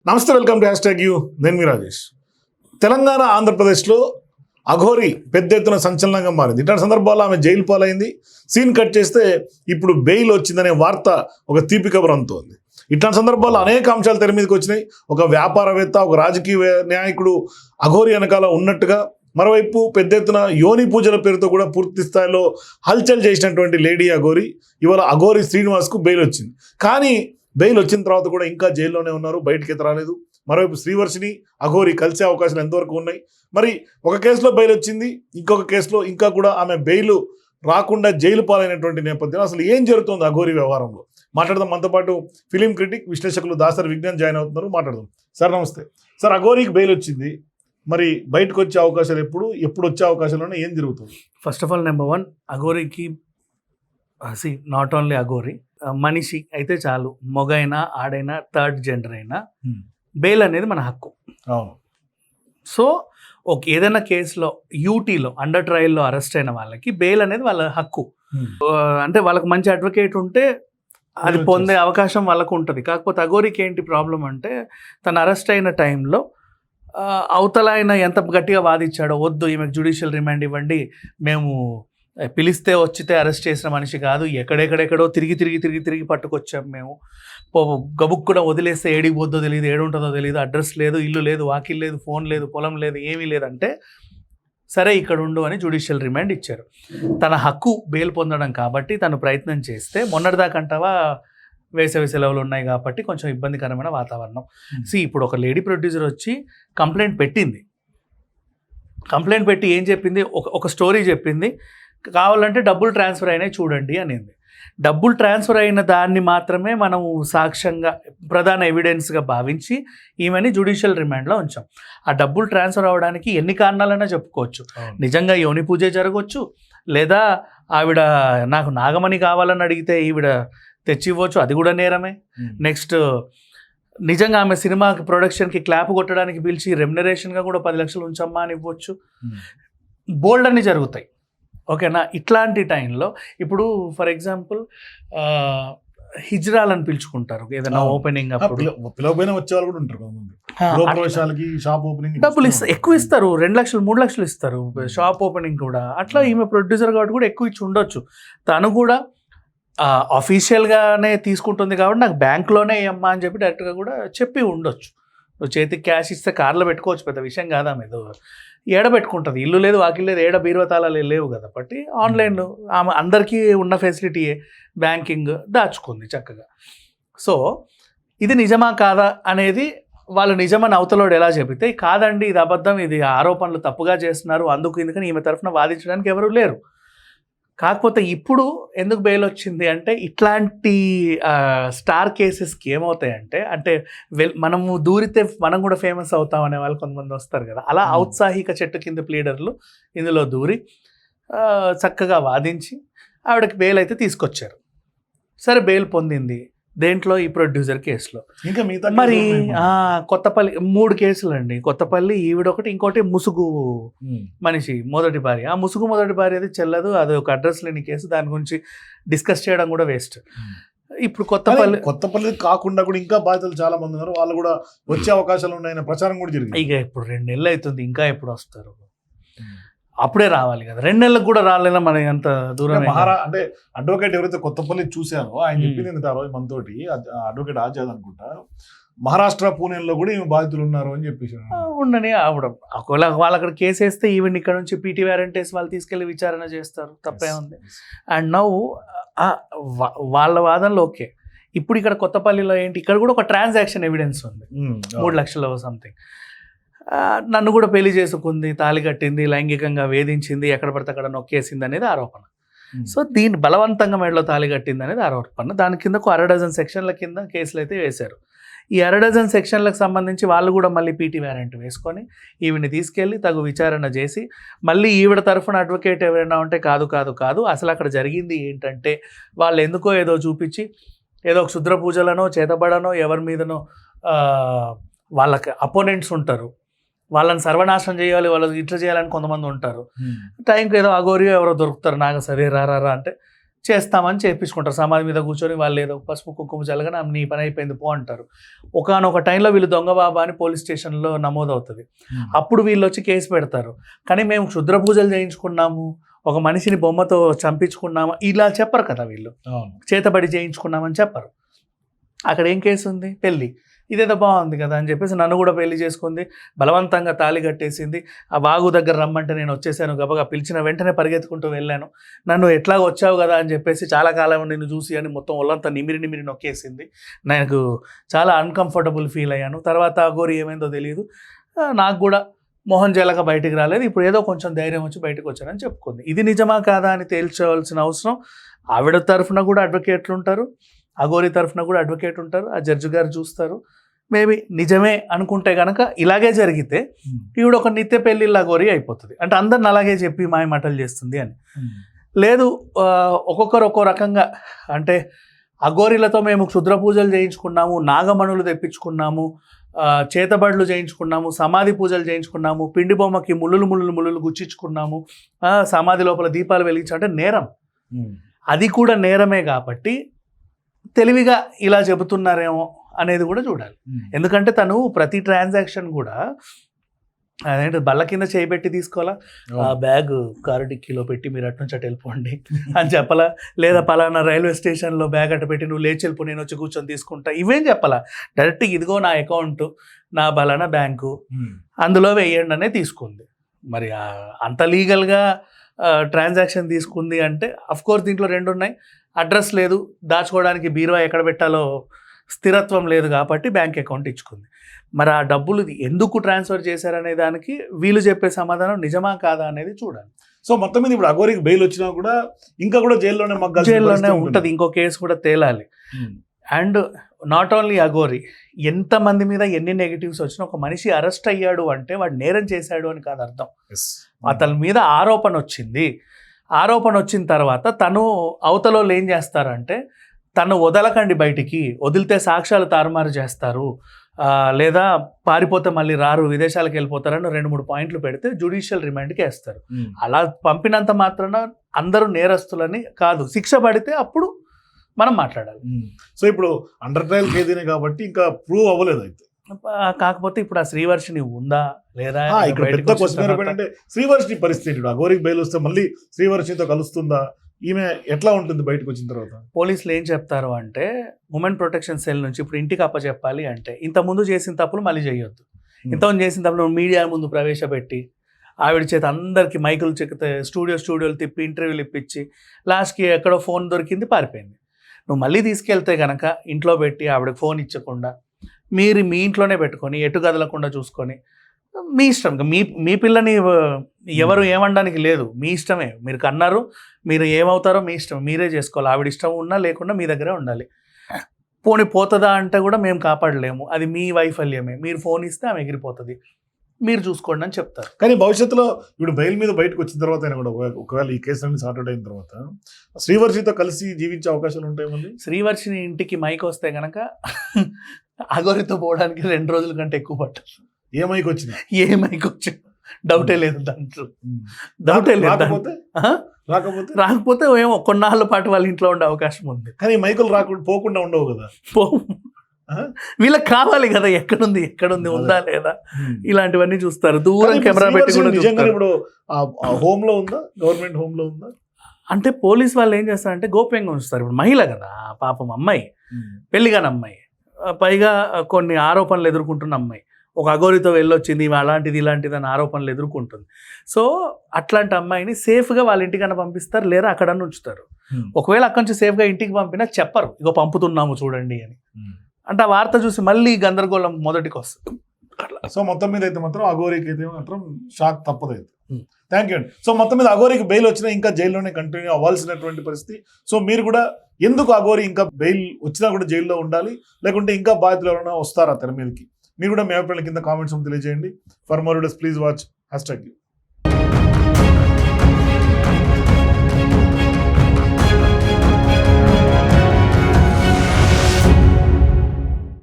నమస్తే, welcome to hash tag you. నేను మీ రాజేష్. తెలంగాణ ఆంధ్రప్రదేశ్లో అఘోరి పెద్ద ఎత్తున సంచలనంగా మారింది. ఇట్లాంటి సందర్భాల్లో ఆమె జైలు పాలైంది. సీన్ కట్ చేస్తే ఇప్పుడు బెయిల్ వచ్చిందనే వార్త ఒక తీపి కబురు అందుతోంది. ఇట్లాంటి సందర్భాల్లో అనేక అంశాలు తెర మీదకి వచ్చినాయి. ఒక వ్యాపారవేత్త, ఒక రాజకీయ నాయకుడు అఘోరి వెనకాల ఉన్నట్టుగా, మరోవైపు పెద్ద ఎత్తున యోని పూజల పేరుతో కూడా పూర్తి స్థాయిలో హల్చల్ చేసినటువంటి లేడీ అఘోరి ఇవాళ అఘోరి శ్రీనివాస్కు బెయిల్ వచ్చింది. కానీ బెయిల్ వచ్చిన తర్వాత కూడా ఇంకా జైల్లోనే ఉన్నారు, బయటికి రాలేదు. మరోవైపు శ్రీవర్షిని అఘోరి కలిసే అవకాశాలు ఎంతవరకు ఉన్నాయి? మరి ఒక కేసులో బెయిల్ వచ్చింది, ఇంకొక కేసులో ఇంకా కూడా ఆమె బెయిల్ రాకుండా జైలు పాలైనటువంటి నేపథ్యంలో అసలు ఏం జరుగుతుంది అఘోరి వ్యవహారంలో మాట్లాడదాం. మనతో పాటు ఫిలిం క్రిటిక్, విశ్లేషకులు దాసరి విజ్ఞాన్ జాయిన్ అవుతున్నారు. మాట్లాడదాం. సార్ నమస్తే. సార్, అఘోరికి బెయిల్ వచ్చింది, మరి బయటకు వచ్చే అవకాశాలు ఎప్పుడు వచ్చే అవకాశాలు ఏం జరుగుతుంది? ఫస్ట్ ఆఫ్ ఆల్ నెంబర్ 1, అఘోరికి నాట్ ఓన్లీ అఘోరి, మనిషి అయితే చాలు, మొగైనా ఆడైనా థర్డ్ జెండర్ అయినా బెయిల్ అనేది మన హక్కు. అవును. సో ఏదైనా కేసులో యూటీలో అండర్ ట్రయల్లో అరెస్ట్ అయిన వాళ్ళకి బెయిల్ అనేది వాళ్ళ హక్కు. అంటే వాళ్ళకి మంచి అడ్వకేట్ ఉంటే అది పొందే అవకాశం వాళ్ళకు ఉంటుంది. కాకపోతే అఘోరికి ఏంటి ప్రాబ్లం అంటే, తను అరెస్ట్ అయిన టైంలో అవతల ఆయన ఎంత గట్టిగా వాదించాడో, వద్దు ఈమెకు జ్యుడిషియల్ రిమాండ్ ఇవ్వండి, మేము పిలిస్తే వచ్చితే అరెస్ట్ చేసిన మనిషి కాదు, ఎక్కడెక్కడెక్కడో తిరిగి పట్టుకొచ్చాం మేము, గబుక్ కూడా వదిలేస్తే ఏడికి పోద్దో తెలియదు, ఏడుంటుందో తెలియదు, అడ్రస్ లేదు, ఇల్లు లేదు, వాకిల్ లేదు, ఫోన్ లేదు, పొలం లేదు, ఏమీ లేదంటే సరే ఇక్కడ ఉండు అని జ్యుడిషియల్ రిమాండ్ ఇచ్చారు. తన హక్కు బెయిల్ పొందడం కాబట్టి తను ప్రయత్నం చేస్తే, మొన్నటిదాకంటావా వేసవి సెలవులు ఉన్నాయి కాబట్టి కొంచెం ఇబ్బందికరమైన వాతావరణం. ఇప్పుడు ఒక లేడీ ప్రొడ్యూసర్ వచ్చి కంప్లైంట్ పెట్టి ఏం చెప్పింది, ఒక స్టోరీ చెప్పింది, కావాలంటే డబ్బులు ట్రాన్స్ఫర్ అయినాయి చూడండి అనింది. డబ్బులు ట్రాన్స్ఫర్ అయిన దాన్ని మాత్రమే మనం సాక్ష్యంగా, ప్రధాన ఎవిడెన్స్గా భావించి ఈమెని జ్యుడిషియల్ రిమాండ్లో ఉంచాం. ఆ డబ్బులు ట్రాన్స్ఫర్ అవ్వడానికి ఎన్ని కారణాలైనా చెప్పుకోవచ్చు. నిజంగా యోని పూజే జరగవచ్చు, లేదా ఆవిడ నాకు నాగమణి కావాలని అడిగితే ఈవిడ తెచ్చి ఇవ్వచ్చు, అది కూడా నేరమే. నెక్స్ట్, నిజంగా ఆమె సినిమాకి ప్రొడక్షన్కి క్లాప్ కొట్టడానికి పిలిచి రెమ్యునరేషన్గా కూడా 10 లక్షలు ఉంచమ్మా అని ఇవ్వచ్చు. బోల్డ్ అన్ని జరుగుతాయి, ఓకేనా. ఇట్లాంటి టైంలో ఇప్పుడు ఫర్ ఎగ్జాంపుల్ హిజ్రాలని పిలుచుకుంటారు ఏదైనా ఓపెనింగ్ అప్పుడు, వచ్చేవాళ్ళు కూడా ఉంటారు. డబ్బులు ఎక్కువ ఇస్తారు, 2 లక్షలు 3 లక్షలు ఇస్తారు షాప్ ఓపెనింగ్ కూడా. అట్లా ఈమె ప్రొడ్యూసర్ కాబట్టి కూడా ఎక్కువ ఇచ్చి ఉండొచ్చు. తను కూడా అఫీషియల్గానే తీసుకుంటుంది కాబట్టి నాకు బ్యాంక్లోనే అమ్మా అని చెప్పి డైరెక్ట్గా కూడా చెప్పి ఉండొచ్చు. నువ్వు చేతికి క్యాష్ ఇస్తే కార్లో పెట్టుకోవచ్చు, పెద్ద విషయం కాదా మీద. ఏడ పెట్టుకుంటుంది, ఇల్లు లేదు, వాకిల్ లేదు, ఏడ బీరువతాళాలు లేవు కదా. బట్టి ఆన్లైన్లో ఆమె అందరికీ ఉన్న ఫెసిలిటీయే, బ్యాంకింగ్ దాచుకుంది చక్కగా. సో ఇది నిజమా కాదా అనేది వాళ్ళు నిజమని అవతలోడు ఎలా చెబితే, కాదండి ఇది అబద్ధం, ఇది ఆరోపణలు తప్పుగా చేస్తున్నారు, ఎందుకని ఈమె తరఫున వాదించడానికి ఎవరు లేరు. కాకపోతే ఇప్పుడు ఎందుకు బెయిల్ వచ్చింది అంటే, ఇట్లాంటి స్టార్ కేసెస్కి ఏమవుతాయంటే, అంటే మనము దూరితే మనం కూడా ఫేమస్ అవుతాం అనే వాళ్ళు కొంతమంది వస్తారు కదా. అలా ఔత్సాహిక చెట్టు కింద ప్లీడర్లు ఇందులో దూరి చక్కగా వాదించి ఆవిడకి బెయిల్ అయితే తీసుకొచ్చారు. సరే బెయిల్ పొందింది. దేంట్లో? ఈ ప్రొడ్యూసర్ కేసులో. ఇంకా మిగతా మరి కొత్తపల్లి 3 కేసులు అండి. కొత్తపల్లి, ఈవిడొకటి, ఇంకోటి ముసుగు మనిషి మొదటి భార్య. ఆ ముసుగు మొదటి భార్య అది చెల్లదు, అది ఒక అడ్రస్ లేని కేసు, దాని గురించి డిస్కస్ చేయడం కూడా వేస్ట్. ఇప్పుడు కొత్తపల్లి కాకుండా కూడా ఇంకా బాధితులు చాలా మంది ఉన్నారు, వాళ్ళు కూడా వచ్చే అవకాశాలు ఉన్నాయన్న ప్రచారం కూడా జరిగింది. ఇక ఇప్పుడు 2 నెలలు అవుతుంది, ఇంకా ఎప్పుడు వస్తారు? అప్పుడే రావాలి కదా, 2 నెలలకు కూడా రాలేదా మన అంత దూరం. అంటే అడ్వకేట్ ఎవరైతే కొత్తపల్లి చూశారో ఆయన చెప్పింది ఆ రోజు మనతోటి, అడ్వకేట్ ఆజాద్ అనుకుంటా, మహారాష్ట్ర పూణేలో కూడా ఈమె బాధితులు ఉన్నారు అని చెప్పేసి. ఉండని ఆవిడ ఒకవేళ వాళ్ళు అక్కడ కేసు వేస్తే ఈవెన్ ఇక్కడ నుంచి పీటీ వారెంట్ వేసి వాళ్ళు తీసుకెళ్లి విచారణ చేస్తారు, తప్పే ఉంది. అండ్ నవ్వు వాళ్ళ వాదనలో ఓకే. ఇప్పుడు ఇక్కడ కొత్తపల్లిలో ఏంటి, ఇక్కడ కూడా ఒక ట్రాన్సాక్షన్ ఎవిడెన్స్ ఉంది, 3 లక్షలు సంథింగ్. నన్ను కూడా పెళ్లి చేసుకుంది, తాళి కట్టింది, లైంగికంగా వేధించింది, ఎక్కడ పడితే అక్కడ నొక్కేసింది అనేది ఆరోపణ. సో దీన్ని బలవంతంగా మెడలో తాళి కట్టింది అనేది ఆరోపణ. దాని కిందకు 6 డజన్ సెక్షన్ల కింద కేసులు అయితే వేశారు. ఈ 6 డజన్ సెక్షన్లకు సంబంధించి వాళ్ళు కూడా మళ్ళీ పీటీ వారెంట్ వేసుకొని ఈవిని తీసుకెళ్ళి తగు విచారణ చేసి, మళ్ళీ ఈవిడ తరఫున అడ్వకేట్ ఎవరైనా ఉంటే కాదు అసలు అక్కడ జరిగింది ఏంటంటే, వాళ్ళు ఎందుకో ఏదో చూపించి, ఏదో ఒక క్షుద్ర పూజలనో చేతబడనో ఎవరి మీదనో వాళ్ళకి అపోనెంట్స్ ఉంటారు, వాళ్ళని సర్వనాశనం చేయాలి, వాళ్ళకి ఇట్లా చేయాలని కొంతమంది ఉంటారు. టైంకి ఏదో అఘోరియో ఎవరో దొరుకుతారు, నాకు సరే రా అంటే చేస్తామని చేయించుకుంటారు. సమాధి మీద కూర్చొని వాళ్ళు ఏదో పసుపు కుంకుమ జల్లగానే నీ పని అయిపోయింది పో అంటారు. ఒకానొక టైంలో వీళ్ళు దొంగ బాబా అని పోలీస్ స్టేషన్లో నమోదవుతుంది. అప్పుడు వీళ్ళు వచ్చి కేసు పెడతారు. కానీ మేము క్షుద్ర పూజలు చేయించుకున్నాము, ఒక మనిషిని బొమ్మతో చంపించుకున్నాము ఇలా చెప్పరు కదా వీళ్ళు. చేతబడి చేయించుకున్నామని చెప్పరు. అక్కడ ఏం కేసు ఉంది? పెళ్ళి. ఇదేదో బాగుంది కదా అని చెప్పేసి నన్ను కూడా పెళ్లి చేసుకుంది, బలవంతంగా తాళి కట్టేసింది. ఆ వాగు దగ్గర రమ్మంటే నేను వచ్చేసాను, గబగా పిలిచిన వెంటనే పరిగెత్తుకుంటూ వెళ్ళాను. నన్ను ఎట్లా వచ్చావు కదా అని చెప్పేసి చాలా కాలం నిన్ను చూసి అని మొత్తం ఒళ్ళంతా నిమిరి నొక్కేసింది. నాకు చాలా అన్కంఫర్టబుల్ ఫీల్ అయ్యాను. తర్వాత అఘోరి ఏమైందో తెలియదు, నాకు కూడా మొహం జలక బయటికి రాలేదు. ఇప్పుడు ఏదో కొంచెం ధైర్యం వచ్చి బయటకు వచ్చానని చెప్పుకుంది. ఇది నిజమా కాదా అని తేల్చవలసిన అవసరం ఆవిడ తరఫున కూడా అడ్వకేట్లు ఉంటారు, అఘోరి తరఫున కూడా అడ్వకేట్ ఉంటారు. ఆ జడ్జి గారు చూస్తారు. మేబీ నిజమే అనుకుంటే కనుక ఇలాగే జరిగితే ఈవిడ ఒక నిత్య పెళ్ళిళ్ళ అఘోరి అయిపోతుంది. అంటే అందరిని అలాగే చెప్పి మాయమాటలు చేస్తుంది అని. లేదు, ఒక్కొక్కరు ఒక్కో రకంగా, అంటే అఘోరీలతో మేము క్షుద్ర పూజలు చేయించుకున్నాము, నాగమణులు తెప్పించుకున్నాము, చేతబడులు చేయించుకున్నాము, సమాధి పూజలు చేయించుకున్నాము, పిండి బొమ్మకి ముళ్ళులు గుచ్చించుకున్నాము, సమాధి లోపల దీపాలు వెలిగించాలంటే నేరం. అది కూడా నేరమే కాబట్టి తెలివిగా ఇలా చెబుతున్నారేమో అనేది కూడా చూడాలి. ఎందుకంటే తను ప్రతి ట్రాన్సాక్షన్ కూడా అదేంటి బల్ల కింద చేయబెట్టి తీసుకోవాలా, ఆ బ్యాగ్ కారు డిక్కీలో పెట్టి మీరు అటు నుంచి అటు వెళ్ళిపోండి అని చెప్పాలా, లేదా పలానా రైల్వే స్టేషన్లో బ్యాగ్ అట్ట పెట్టి నువ్వు లేచి వెళ్ళిపో నేను వచ్చి కూర్చొని తీసుకుంటా, ఇవేం చెప్పాలా. డైరెక్ట్గా ఇదిగో నా అకౌంట్, నా బలానా బ్యాంకు, అందులో వేయండి అనే తీసుకుంది. మరి అంత లీగల్గా ట్రాన్సాక్షన్ తీసుకుంది అంటే అఫ్కోర్స్ దీంట్లో రెండు ఉన్నాయి. అడ్రస్ లేదు, దాచుకోవడానికి బీరువా ఎక్కడ పెట్టాలో స్థిరత్వం లేదు కాబట్టి బ్యాంక్ అకౌంట్ ఇచ్చుకుంది. మరి ఆ డబ్బులు ఎందుకు ట్రాన్స్ఫర్ చేశారనే దానికి వీళ్ళు చెప్పే సమాధానం నిజమా కాదా అనేది చూడాలి. సో మొత్తం మీద ఇప్పుడు అఘోరికి బెయిల్ వచ్చినా కూడా ఇంకా కూడా జైల్లోనే ఉంటుంది. ఇంకో కేసు కూడా తేలాలి. అండ్ నాట్ ఓన్లీ అఘోరి, ఎంతమంది మీద ఎన్ని నెగిటివ్స్ వచ్చినా ఒక మనిషి అరెస్ట్ అయ్యాడు అంటే వాడు నేరం చేశాడు అని కాదు అర్థం. అతని మీద ఆరోపణ వచ్చింది. ఆరోపణ వచ్చిన తర్వాత తను అవతలలో ఏం చేస్తారంటే తను వదలకండి, బయటికి వదిలితే సాక్ష్యాలు తారుమారు చేస్తారు, లేదా పారిపోతే మళ్ళీ రారు, విదేశాలకు వెళ్ళిపోతారని 2-3 పాయింట్లు పెడితే జ్యుడిషియల్ రిమాండ్కి వేస్తారు. అలా పంపినంత మాత్రాన అందరూ నేరస్తులని కాదు, శిక్ష పడితే అప్పుడు మనం మాట్లాడాలి. సో ఇప్పుడు అండర్ ట్రయల్ ఖైదీనే కాబట్టి ఇంకా ప్రూవ్ అవ్వలేదు. అయితే కాకపోతే ఇప్పుడు ఆ శ్రీవర్షిని ఉందా లేదా ఇక్కడ పెద్ద క్వశ్చన్ ఏంటంటే శ్రీవర్షిని పరిస్థితి, అఘోరికి బెయిల్ వస్తే మళ్ళీ శ్రీవర్షితో కలుస్తుందా, ఈమె ఎట్లా ఉంటుంది బయటకు వచ్చిన తర్వాత? పోలీసులు ఏం చెప్తారు అంటే ఉమెన్ ప్రొటెక్షన్ సెల్ నుంచి ఇప్పుడు ఇంటికి అప్పచెప్పాలి అంటే ఇంతకుముందు చేసిన తప్పులు మళ్ళీ చేయొద్దు. ఇంతకుముందు చేసిన తప్పులు మీడియా ముందు ప్రవేశపెట్టి ఆవిడ చేత అందరికీ మైకులు చెక్కితే స్టూడియోలు తిప్పి ఇంటర్వ్యూలు ఇప్పించి లాస్ట్కి ఎక్కడో ఫోన్ దొరికింది పారిపోయింది. నువ్వు మళ్ళీ తీసుకెళ్తే కనుక ఇంట్లో పెట్టి ఆవిడకి ఫోన్ ఇచ్చకుండా మీరు మీ ఇంట్లోనే పెట్టుకొని ఎటు కదలకుండా చూసుకొని మీ ఇష్టం. మీ పిల్లని ఎవరు ఏమనడానికి లేదు, మీ ఇష్టమే. మీరు కన్నారు, మీరు ఏమవుతారో మీ ఇష్టం, మీరే చేసుకోవాలి. ఆవిడ ఇష్టం ఉన్నా లేకుండా మీ దగ్గరే ఉండాలి. పోతుందా అంటే కూడా మేము కాపాడలేము, అది మీ వైఫల్యమే. మీరు ఫోన్ ఇస్తే ఆమె ఎగిరిపోతుంది, మీరు చూసుకోండి అని చెప్తారు. కానీ భవిష్యత్తులో ఇప్పుడు బెయిల్ మీద బయటకు వచ్చిన తర్వాత అయినా కూడా ఒకవేళ ఈ కేసులన్నీ సార్ట్ అయిన తర్వాత శ్రీవర్షితో కలిసి జీవించే అవకాశాలు ఉంటాయి. మళ్ళీ శ్రీవర్షిని ఇంటికి మైక్ వస్తే కనుక అఘోరితో పోవడానికి 2 రోజుల కంటే ఎక్కువ పట్టదు. ఏ మైక్ వచ్చినా డౌటే లేదు దాంట్లో, డౌటే లేదు. రాకపోతే ఏమో కొన్నాళ్ళ పాటు వాళ్ళ ఇంట్లో ఉండే అవకాశం ఉంది. కానీ మైకులు పోకుండా ఉండవు కదా, వీళ్ళకి కావాలి కదా ఎక్కడుంది ఉందా లేదా ఇలాంటివన్నీ చూస్తారు. దూరం కెమెరా పెట్టి కూడా నిజంగా ఇప్పుడు హోమ్ లో ఉందా, గవర్నమెంట్ హోమ్ లో ఉందా అంటే పోలీస్ వాళ్ళు ఏం చేస్తారంటే గోప్యంగా ఉంచుతారు. ఇప్పుడు మహిళ కదా పాపం, అమ్మాయి పెళ్లిగాని అమ్మాయి, పైగా కొన్ని ఆరోపణలు ఎదుర్కొంటున్న అమ్మాయి, ఒక అఘోరితో వెళ్ళొచ్చింది అలాంటిది ఇలాంటిది అని ఆరోపణలు ఎదుర్కొంటుంది. సో అట్లాంటి అమ్మాయిని సేఫ్గా వాళ్ళ ఇంటికన్నా పంపిస్తారు, లేదా అక్కడన్నా ఉంచుతారు. ఒకవేళ అక్కడి నుంచి సేఫ్గా ఇంటికి పంపినా చెప్పరు ఇగో పంపుతున్నాము చూడండి అని. అంటే ఆ వార్త చూసి మళ్ళీ గందరగోళం మొదటికి వస్తుంది. సో మొత్తం మీద అయితే మాత్రం అఘోరికి అయితే మాత్రం షాక్ తప్పదు. అయితే థ్యాంక్ యూ అండి. సో మొత్తం మీద అఘోరికి బెయిల్ వచ్చినా ఇంకా జైల్లోనే కంటిన్యూ అవ్వాల్సినటువంటి పరిస్థితి. సో మీరు కూడా ఎందుకు అఘోరి ఇంకా బెయిల్ వచ్చినా కూడా జైల్లో ఉండాలి, లేకుంటే ఇంకా బాధితులు ఎవరైనా వస్తారా తెర మీదకి, మీరు కూడా మీ అభిప్రాయాల కింద కామెంట్స్ తెలియజేయండి. For more videos please watch #.